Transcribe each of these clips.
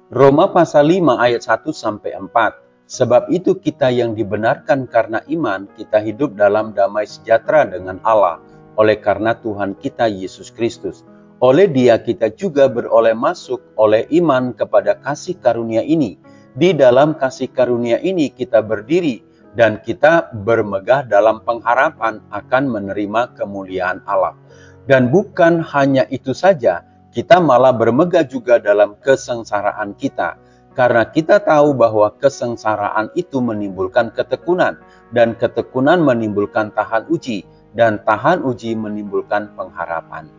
Roma pasal 5 ayat 1 sampai 4. Sebab itu kita yang dibenarkan karena iman, kita hidup dalam damai sejahtera dengan Allah, oleh karena Tuhan kita Yesus Kristus. Oleh Dia kita juga beroleh masuk oleh iman kepada kasih karunia ini. Di dalam kasih karunia ini kita berdiri dan kita bermegah dalam pengharapan akan menerima kemuliaan Allah. Dan bukan hanya itu saja, kita malah bermegah juga dalam kesengsaraan kita. Karena kita tahu bahwa kesengsaraan itu menimbulkan ketekunan, dan ketekunan menimbulkan tahan uji, dan tahan uji menimbulkan pengharapan.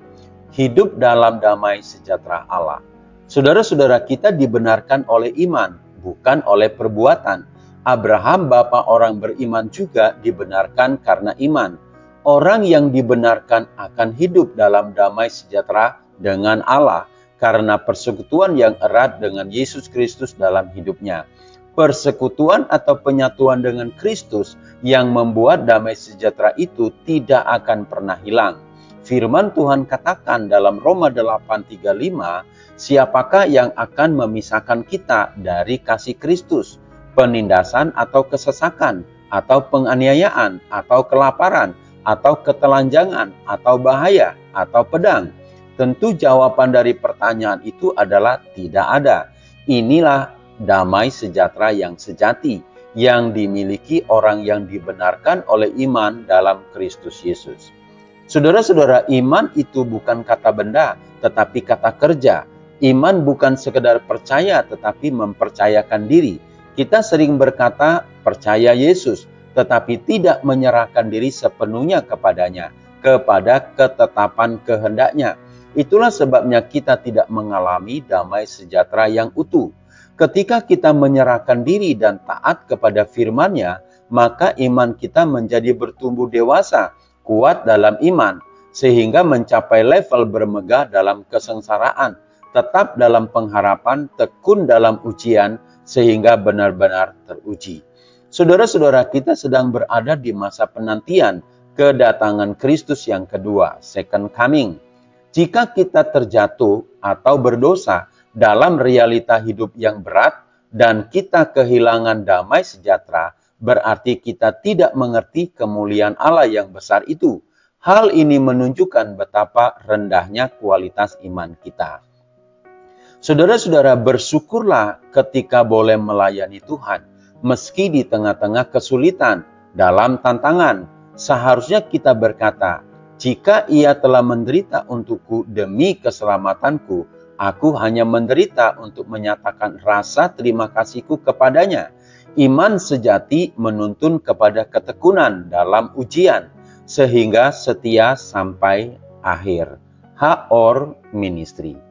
Hidup dalam damai sejahtera Allah. Saudara-saudara, kita dibenarkan oleh iman, bukan oleh perbuatan. Abraham, bapa orang beriman, juga dibenarkan karena iman. Orang yang dibenarkan akan hidup dalam damai sejahtera dengan Allah, karena persekutuan yang erat dengan Yesus Kristus dalam hidupnya. Persekutuan atau penyatuan dengan Kristus yang membuat damai sejahtera itu tidak akan pernah hilang. Firman Tuhan katakan dalam Roma 8:35, siapakah yang akan memisahkan kita dari kasih Kristus? Penindasan atau kesesakan, atau penganiayaan, atau kelaparan, atau ketelanjangan, atau bahaya, atau pedang? Tentu jawaban dari pertanyaan itu adalah tidak ada. Inilah damai sejahtera yang sejati yang dimiliki orang yang dibenarkan oleh iman dalam Kristus Yesus. Saudara-saudara, iman itu bukan kata benda, tetapi kata kerja. Iman bukan sekedar percaya, tetapi mempercayakan diri. Kita sering berkata percaya Yesus, tetapi tidak menyerahkan diri sepenuhnya kepadanya, kepada ketetapan kehendaknya. Itulah sebabnya kita tidak mengalami damai sejahtera yang utuh. Ketika kita menyerahkan diri dan taat kepada firman-Nya, maka iman kita menjadi bertumbuh dewasa, kuat dalam iman, sehingga mencapai level bermegah dalam kesengsaraan, tetap dalam pengharapan, tekun dalam ujian, sehingga benar-benar teruji. Saudara-saudara, kita sedang berada di masa penantian kedatangan Kristus yang kedua, second coming. Jika kita terjatuh atau berdosa dalam realita hidup yang berat dan kita kehilangan damai sejahtera, berarti kita tidak mengerti kemuliaan Allah yang besar itu. Hal ini menunjukkan betapa rendahnya kualitas iman kita. Saudara-saudara, bersyukurlah ketika boleh melayani Tuhan, meski di tengah-tengah kesulitan, dalam tantangan. Seharusnya kita berkata, jika Ia telah menderita untukku demi keselamatanku, aku hanya menderita untuk menyatakan rasa terima kasihku kepadanya. Iman sejati menuntun kepada ketekunan dalam ujian, sehingga setia sampai akhir. Haor Ministry.